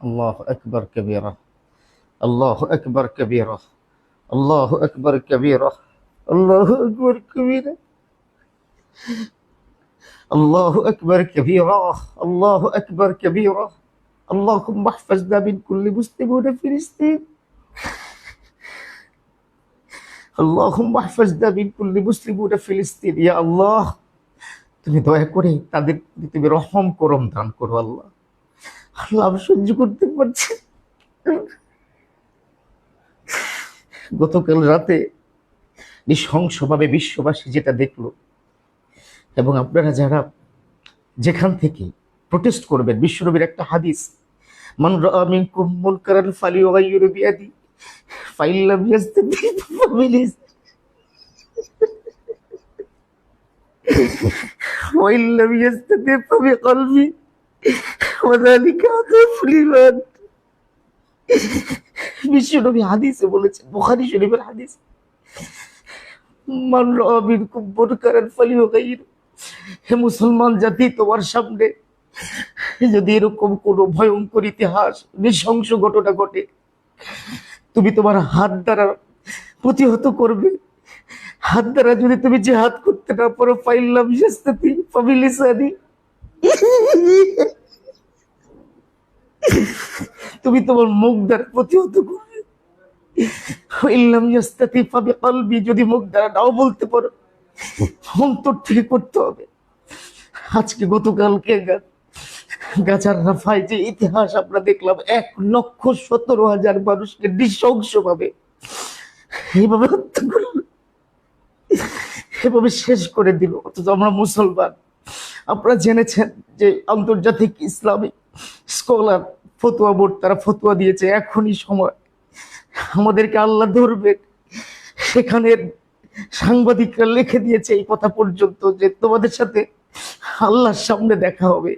الله أكبر كبيرة. الله أكبر كبيرة. الله أكبر كبيرة. الله أكبر كبيرة. الله أكبر كبيرة. الله أكبر كبيرة. اللهم احفظنا من كل مسلمون فلسطين. اللهم احفظنا من كل مسلمون فلسطين. يا الله, তুমি দয়া করে তাদের তুমি রহম করম দান করো আল্লাহ। আল্লাহ আমি সহ্য করতে পারছি। গতকাল রাতে নৃশংসভাবে বিশ্ববাসী যেটা দেখলো, এবং আপনারা যারা যেখান থেকে প্রোটেস্ট করবেন, বিশ্বনবীর একটা হাদিস, মান রাআ মিনকুম মুনকারান ফালিয়ুগাইয়িরু বিয়াদি ফাইন লাম ইয়াস্তাতি ফাবিলিসানি ওয়া ইন লাম ইয়াস্তাতি ফাবিকলবি ওয়া যালিকা আযাফুল ঈমান। বিশ্বনবী হাদিসে বলেছেন, বুখারী শরীফের হাদিস, মান রাআ মিনকুম মুনকারান ফালিয়ুগাইয়িরু, হে মুসলমান জাতি, তোমার সামনে যদি এরকম কোন ভয়ঙ্কর ইতিহাস, নৃশংস ঘটনা ঘটে, তুমি তোমার হাত দ্বারা প্রতিহত করবে। হাত দ্বারা যদি তুমি জিহাদ করতে না পারো, ফাইল্লাম ইয়াস্তাতি ফাবিলিসানি, তুমি তোমার মুখ দ্বারা প্রতিহত করবে। ফাইল্লাম ইয়াস্তাতি ফাবিকলবি, যদি মুখ দ্বারা নাও বলতে পারো, অন্তর থেকে করতে হবে। আজকে গতকালকে গাজার রাফায় যে ইতিহাস আমরা দেখলাম, 1,17,000 মানুষকে নৃশংসভাবে এইভাবে হত্যা করল, এভাবে শেষ করে দিল। অথচ আমরা মুসলমান, আপনারা জেনেছেন যে আন্তর্জাতিক ইসলামিক স্কলার ফতোয়া বোর্ড তারা ফতোয়া দিয়েছে, এখনই সময় আমাদেরকে আল্লাহ ধরবেন। সেখানে সাংবাদিকরা লিখে দিয়েছে এই কথা পর্যন্ত যে তোমাদের সাথে আল্লাহর সামনে দেখা হবে।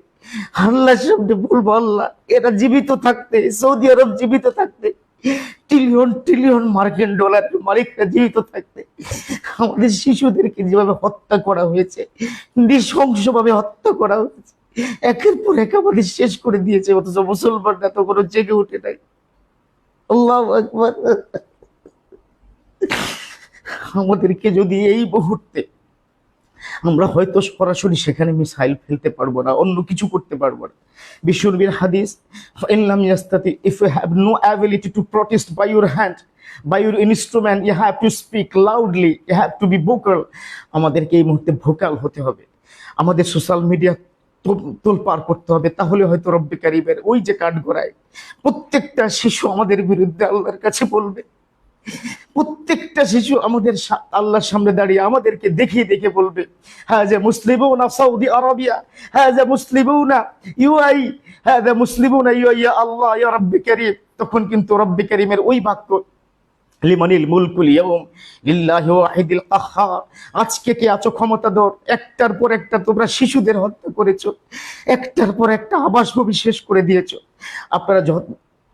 আল্লাহর সামনে বলবো, আল্লাহ, এরা জীবিত থাকতে, সৌদি আরব জীবিত থাকতে, ট্রিলিয়ন ট্রিলিয়ন মার্কিন ডলারের মালিকরা জীবিত থাকতে আমাদের শিশুদেরকে যেভাবে হত্যা করা হয়েছে, নৃশংসভাবে হত্যা করা হয়েছে, একের পর এক আমাদের শেষ করে দিয়েছে। অথচ মুসলমানরা তো কোনো জেগে উঠে নাই। আল্লাহু আকবার। আমাদেরকে যদি এই মুহূর্তে, আমরা হয়তো সরাসরি সেখানে মিসাইল ফেলতে পারবো না, অন্য কিছু করতে পারবো না। বিশ্বনবীর হাদিস, ইন লাম ইয়াস্তাতি, if you have no ability to protest by your hand, by your instrument, you have to speak loudly, you have to be vocal. আমাদেরকে এই মুহূর্তে ভোকাল হতে হবে, আমাদের সোশ্যাল মিডিয়া তোলপাড় করতে হবে। তাহলে হয়তো রব্বে কারিমের ওই যে কাঠগড়ায় প্রত্যেকটা শিশু আমাদের বিরুদ্ধে আল্লাহর কাছে বলবে। প্রত্যেকটা শিশু আমাদের আল্লাহর সামনে দাঁড়িয়ে আমাদেরকে দেখিয়ে দেখে বলবে, হ্যাঁ যে মুসলিমুনা সৌদি আরবিয়া, হ্যাঁ যে মুসলিমুনা ইউআই, হ্যাঁ যে মুসলিমুনা ইউআই, ইয়া আল্লাহ ইয়া রব্বে কারীম। তখন কিন্তু রব্বে কারীমের ওই বাক্য, লিমানিল মুলকুল ইয়াউম লিল্লাহি ওয়াহিদিল কাহ্হার, আজকে কে আছো ক্ষমতাধর। একটার পর একটা তোমরা শিশুদের হত্যা করেছো, একটার পর একটা আবাসভূমি শেষ করে দিয়েছো। আপনারা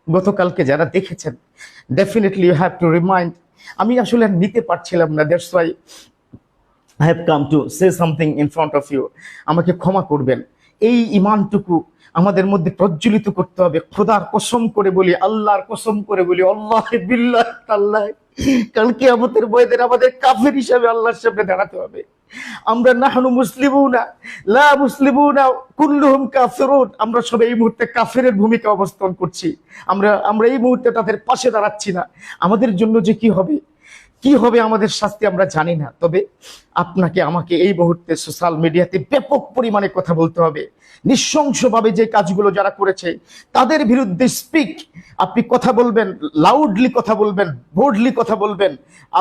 গতকালকে যারা দেখেছেন, definitely you have to remind. আমি আসলে নিতে পারছিলাম না, that's why I have come to say something in front of you. আমাকে ক্ষমা করবেন। এই ইমানটুকু আমাদের মধ্যে প্রজ্বলিত করতে হবে। খোদার কসম করে বলি, আল্লাহর কসম করে বলি, আল্লাহ বিল্লাহ তাআলা, কাল কিয়ামতের ময়দানে আমাদের কাফের হিসাবে আল্লাহর সামনে দাঁড়াতে হবে। আমরা নাহনু মুসলিমুনা লা মুসলিমুনা কুল্লুহুম কাফিরুন, আমরা সবাই এই মুহূর্তে কাফেরের ভূমিকা অবস্থান করছি। আমরা এই মুহূর্তে তাদের পাশে দাঁড়াচ্ছি না। আমাদের জন্য যে কি হবে আমাদের শাস্তি আমরা জানি না। তবে আপনাকে আমাকে এই মুহূর্তে সোশ্যাল মিডিয়াতে ব্যাপক পরিমাণে কথা বলতে হবে। নৃশংসভাবে যে কাজগুলো যারা করেছে তাদের বিরুদ্ধে স্পিক, আপনি কথা বলবেন, লাউডলি কথা বলবেন, বোল্ডলি কথা বলবেন।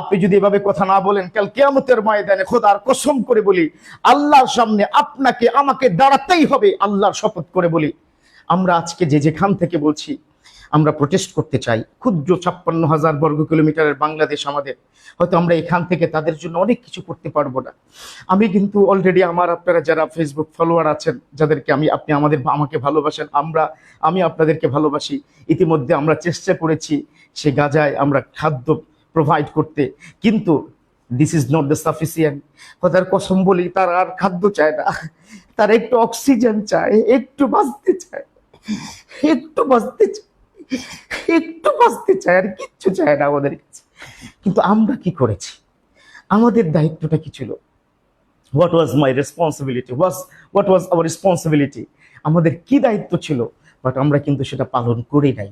আপনি যদি এভাবে কথা না বলেন, কাল কিয়ামতের ময়দানে খোদার কসম করে বলি, আল্লাহর সামনে আপনাকে আমাকে দাঁড়াতেই হবে। আল্লাহর শপথ করে বলি, আমরা আজকে যে যেখান থেকে বলছি, আমরা প্রোটেস্ট করতে চাই। ক্ষুদ্র 56,000 বর্গ কিলোমিটারের বাংলাদেশ আমাদের, হয়তো আমরা এখান থেকে তাদের জন্য অনেক কিছু করতে পারবো না। আমি কিন্তু অলরেডি আপনারা যারা ফেসবুক ফলোয়ার আছেন, যাদেরকে আপনি আমাকে ভালোবাসেন, আমি আপনাদেরকে ভালোবাসি। ইতিমধ্যে আমরা চেষ্টা করেছি সে গাজায় আমরা খাদ্য প্রোভাইড করতে, কিন্তু this is not the sufficient. কথার কসম বলি, তারা আর খাদ্য চায় না, তারা একটু অক্সিজেন চায়, একটু বাঁচতে চায়, একটু বাঁচতে চাই, একটু বাঁচতে চাই, আর কিচ্ছু চায় না আমাদের কাছে। কিন্তু আমরা কি করেছি? আমাদের দায়িত্বটা কি ছিল? What was my responsibility, what was our responsibility? আমাদের কি দায়িত্ব ছিল? বাট আমরা কিন্তু সেটা পালন করি নাই।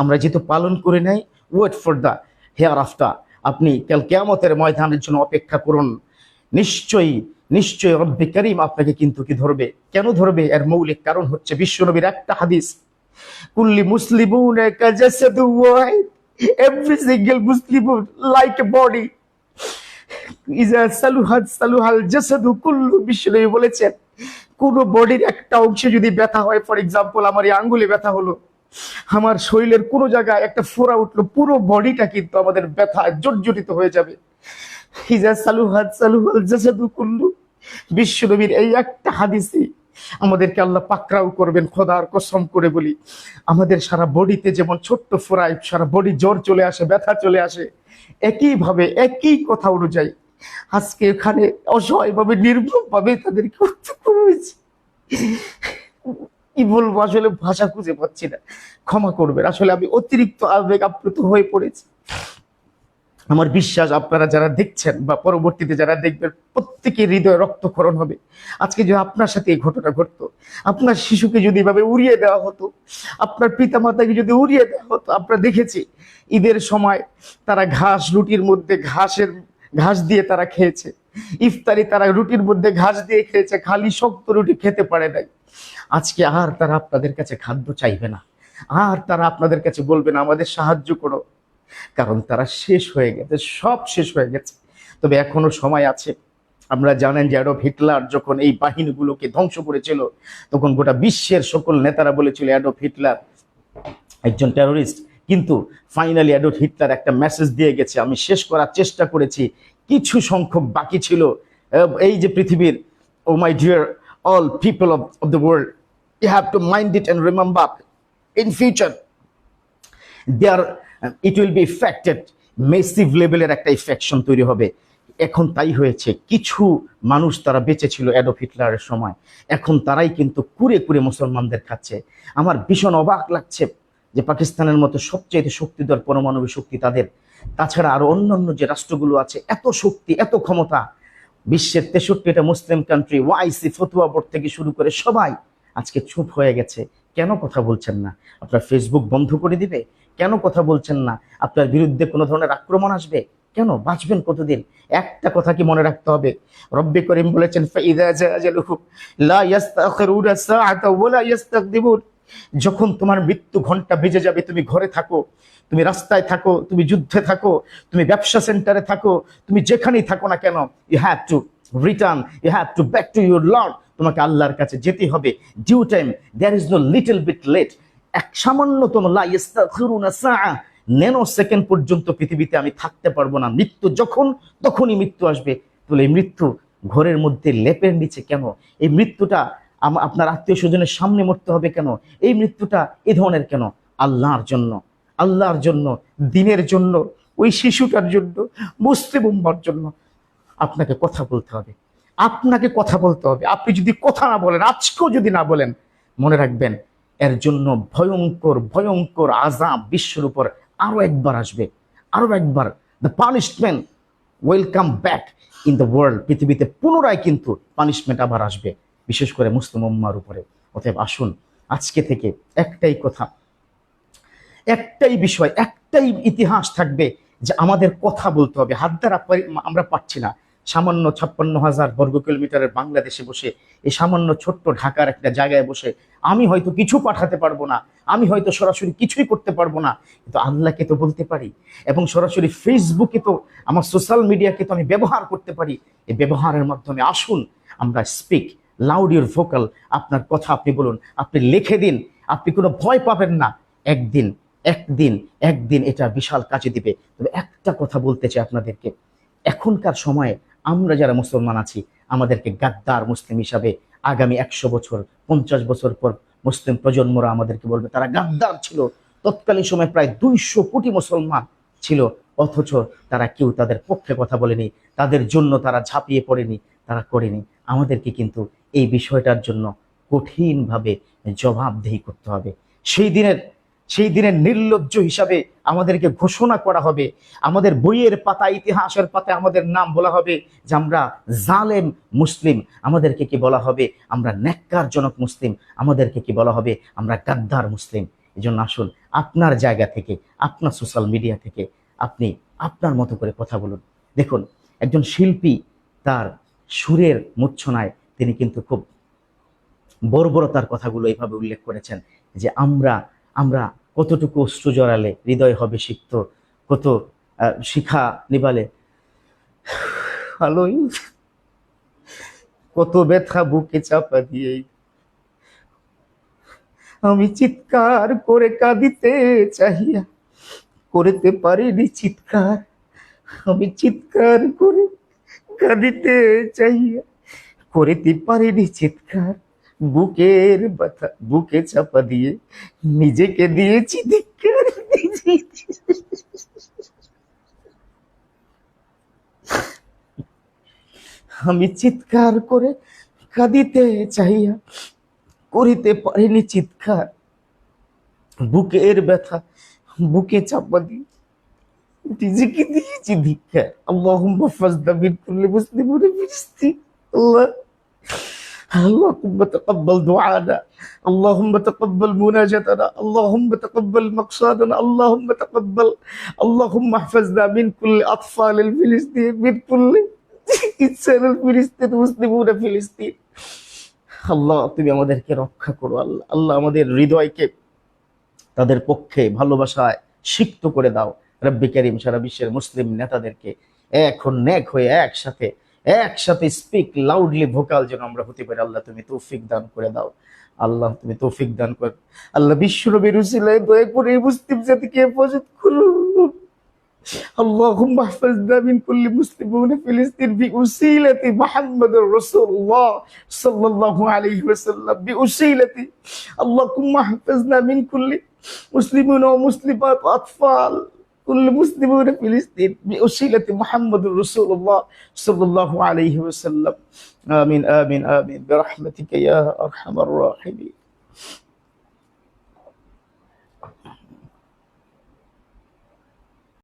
আমরা যেহেতু পালন করে নাই, wait for the hereafter. আপনি কাল কিয়ামতের ময়দানের জন্য অপেক্ষা করুন। নিশ্চয়ই নিশ্চয়ই রব্বে কারীম আপনাকে কিন্তু কি ধরবে। কেন ধরবে? এর মৌলিক কারণ হচ্ছে বিশ্বনবীর একটা হাদিস, কুল্লি মুসলিমুনা কাজাসাদু ওয়াহিদ, every single Muslim like a body, ইজা সালুহাত সালুহাল জাসাদু কুল্লু। বিশ্বনবী বলেছেন, কোন বডির একটা অংশে যদি ব্যথা হয়, ফর এক্সাম্পল আমার এই আঙ্গুলে ব্যথা হলো, আমার শরীরের কোনো জায়গায় একটা ফোড়া উঠলো, পুরো বডিটা কিন্তু আমাদের ব্যথা জর্জরিত হয়ে যাবে। ইজা সালুহাত সালুহাল জাসাদু কুল্লু। বিশ্বনবীর এই একটা হাদিসই আমাদেরকে আল্লাহ পাকড়াও করবেন। খোদার কসম করে বলি, আমাদের সারা বডিতে যেমন ছোট্ট ফোড়ায় সারা বডি জ্বর চলে আসে, ব্যথা চলে আসে, একইভাবে একই কথা অনুযায়ী আজকে এখানে অসহায়ভাবে নির্মমভাবে তাদেরকে হত্যা করা হয়েছে। কি বলবো, আসলে ভাষা খুঁজে পাচ্ছি না, ক্ষমা করবেন। আসলে আমি অতিরিক্ত আবেগ আপ্লুত হয়ে পড়েছি। আমার বিশ্বাস আপনারা যারা দেখছেন বা পরবর্তীতে যারা দেখবেন, প্রত্যেকের হৃদয়ে রক্তক্ষরণ হবে। আজকে যদি আপনার সাথে এই ঘটনা ঘটতো, আপনার শিশুকে যদি এভাবে উড়িয়ে দেওয়া হতো, আপনার পিতামাতাকে যদি উড়িয়ে দেওয়া হতো। আমরা দেখেছি ঈদের সময় তারা রুটির মধ্যে ঘাস দিয়ে তারা খেয়েছে, ইফতারি তারা রুটির মধ্যে ঘাস দিয়ে খেয়েছে, খালি শক্ত রুটি খেতে পারে নাই। আজকে আর তারা আপনাদের কাছে খাদ্য চাইবে না, আর তারা আপনাদের কাছে বলবে না আমাদের সাহায্য করো, কারণ তারা শেষ হয়ে গেছে, সব শেষ হয়ে গেছে। তবে এখনো সময় আছে। আমরা জানেন যে অ্যাডলফ হিটলার যখন এই বাহিনীগুলোকে ধ্বংস করেছিল, তখন গোটা বিশ্বের সকল নেতারা বলেছিল অ্যাডলফ হিটলার একজন টেরোরিস্ট। কিন্তু ফাইনালি অ্যাডলফ হিটলার একটা মেসেজ দিয়ে গেছে, আমি শেষ করার চেষ্টা করেছি, কিছু সংখ্যক বাকি ছিল। এই যে পৃথিবীর, oh my dear all people of the world, you have to mind it and remember in future there it will be effected, massive লেভেলের একটা ইফেকশন তৈরি হবে। এখন তাই হয়েছে। কিছু মানুষ তারা বেঁচে ছিল অ্যাডলফ হিটলারের সময়, এখন তারাই কিন্তু কুরে কুরে মুসলমানদের খাচ্ছে। আমার ভীষণ অবাক লাগছে যে পাকিস্তানের মতো সবচেয়ে শক্তিধর পরমাণবিক শক্তি তাদের, তাছাড়া আরো অন্যান্য যে রাষ্ট্রগুলো আছে, এত শক্তি এত ক্ষমতা, বিশ্বের 63টা মুসলিম কান্ট্রি, ওআইসি, ফতুয়া বোর্ড থেকে শুরু করে সবাই আজকে চুপ হয়ে গেছে। কেন কথা বলছেন না? আপনার ফেসবুক বন্ধ করে দিবে? কেন কথা বলছেন না? আপনার বিরুদ্ধে কোনো ধরনের আক্রমণ আসবে? কেন? বাঁচবেন কতদিন? একটা কথা কি মনে রাখতে হবে, রব্বে করিম বলেছেন ফাইযা জাআ আজালুহু লা ইস্তাখিরুনা সাআতা ওয়া লা ইস্তাকদিমুন। যখন তোমার মৃত্যু ঘন্টা বেজে যাবে, তুমি ঘরে থাকো, তুমি রাস্তায় থাকো, তুমি যুদ্ধে থাকো, তুমি ব্যবসা সেন্টারে থাকো, তুমি যেখানেই থাকো না কেন, you have to return, you have to back to your lord. তোমাকে আল্লাহর কাছে যেতে হবে, due time, there is no little bit late. এক সামান্যতম লা ইস্তাখিরুনা সাআ, ন্যানো সেকেন্ড পর্যন্ত পৃথিবীতে আমি থাকতে পারবো না। মৃত্যু যখন তখনই মৃত্যু আসবে। তাহলে এই মৃত্যু ঘরের মধ্যে লেপের নিচে কেন? এই মৃত্যুটা আপনার আত্মীয় স্বজনের সামনে মরতে হবে কেন? এই মৃত্যুটা এ ধরনের কেন? আল্লাহর জন্য, আল্লাহর জন্য, দিনের জন্য, ওই শিশুটার জন্য, মুসলিম উম্মার জন্য আপনাকে কথা বলতে হবে, আপনাকে কথা বলতে হবে। আপনি যদি কথা না বলেন, আজকেও যদি না বলেন, মনে রাখবেন এর জন্য ভয়ঙ্কর ভয়ঙ্কর আযাব বিশ্বের উপর আরো একবার আসবে, আরো একবার। The punishment will come back in the world. পৃথিবীতে পুনরায় কিন্তু পানিশমেন্ট আবার আসবে, বিশেষ করে মুসলিম উম্মার উপরে। অতএব আসুন, আজকে থেকে একটাই কথা, একটাই বিষয়, একটাই ইতিহাস থাকবে যে আমাদের কথা বলতে হবে। হাত দ্বারা আমরা পাচ্ছি না। সামান্য 56,000 বর্গ কিলোমিটারের বাংলাদেশে বসে, এই সামান্য ছোট্ট ঢাকার একটা জায়গায় বসে আমি হয়তো কিছু পাঠাতে পারবো না, আমি হয়তো সরাসরি কিছুই করতে পারবো না, কিন্তু আল্লাহকে তো বলতে পারি। এবং সরাসরি ফেসবুকে তো, আমার সোশ্যাল মিডিয়াকে তো আমি ব্যবহার করতে পারি। এই ব্যবহারের মাধ্যমে আসুন আমরা স্পিক লাউড ইউর ভোকাল। আপনার কথা আপনি বলুন, আপনি লিখে দিন, আপনি কোনো ভয় পাবেন না। একদিন একদিন একদিন এটা বিশাল কাজে দিবে। তবে একটা কথা বলতে চাই আপনাদেরকে, এখনকার সময়ে আমরা যারা মুসলমান আছি, আমাদেরকে গাদ্দার মুসলিম হিসাবে আগামী 100 বছর 50 বছর পর মুসলিম প্রজন্মরা আমাদেরকে বলবে তারা গাদ্দার ছিল। তৎকালীন সময় প্রায় 200 কোটি মুসলমান ছিল, অথচ তারা কেউ তাদের পক্ষে কথা বলেনি, তাদের জন্য তারা ঝাঁপিয়ে পড়েনি, তারা করেনি। আমাদেরকে কিন্তু এই বিষয়টার জন্য কঠিনভাবে জবাবদেহি করতে হবে। সেই দিনের সেই দিনের নির্লজ্জ হিসাবে আমাদেরকে ঘোষণা করা হবে, আমাদের বইয়ের পাতা, ইতিহাসের পাতায় আমাদের নাম বলা হবে যে আমরা জালেম মুসলিম, আমাদেরকে কি বলা হবে আমরা ন্যাক্কারজনক মুসলিম, আমাদেরকে কি বলা হবে আমরা গাদ্দার মুসলিম। এই জন্য আসুন আপনার জায়গা থেকে, আপনার সোশ্যাল মিডিয়া থেকে আপনি আপনার মতো করে কথা বলুন। দেখুন, একজন শিল্পী তার সুরের মূর্ছনায় তিনি কিন্তু খুব বর্বরতার কথাগুলো এইভাবে উল্লেখ করেছেন যে আমরা আমরা কতটুকু অশ্রু জড়ালে হৃদয় হবে সিক্ত, কত শিখা নিবালে আলোই, কত ব্যথা বুকে চাপা দিয়ে আমি চিৎকার করে কাঁদিতে চাহিয়া করিতে পারিনি চিৎকার, আমি চিৎকার করে কাঁদিতে চাহিয়া করিতে পারিনি চিৎকার, বুকের ব্যথা বুকে চাপা দিয়ে নিজেকে দিয়েছি ধিক্কার। আমি চিৎকার করে কাঁদিতে চাহিয়া করিতে পারিনি চিৎকার, বুকের ব্যথা বুকে চাপা দিয়ে নিজেকে দিয়েছি ধিক্কার। আল্লাহুম্মা ফাজনা মিন কুল্লি মুসলিমিন ফিলিস্তিন। আল্লাহ اللهم تقبل دعانا، اللهم تقبل مناجاتنا، اللهم تقبل مقصادنا، اللهم تقبل، اللهم احفظنا من كل أطفال الفلسطين، من كل إنسان الفلسطين مسلمون فلسطين। আল্লাহ তুমি আমাদেরকে রক্ষা করো। আল্লাহ আল্লাহ আমাদের হৃদয়কে তাদের পক্ষে ভালোবাসায় সিক্ত করে দাও। রব্বি করিম সারা বিশ্বের মুসলিম নেতাদেরকে এখন নেক হয়ে একসাথে স্পিক লাউডলি ভোকাল যেন আমরা হতে পারি। আল্লাহ তুমি তৌফিক দান করে দাও, আল্লাহ তুমি তৌফিক দান কর। আল্লাহ বিশ্বনবীর উসিলায় দয়া করে মুসলিম জাতিকে হেফাজত করুন। اللهم احفظنا من كل مسلمون فلسطين بوسيلة محمد رسول الله صلى الله عليه وسلم، بوسيلة اللهم احفظنا من كل مسلمون ومسلمات وأطفال كل مسلمون فلسطين بوسيلة محمد رسول الله صلى الله عليه وسلم. آمين آمين آمين برحمتك يا أرحم الراحمين.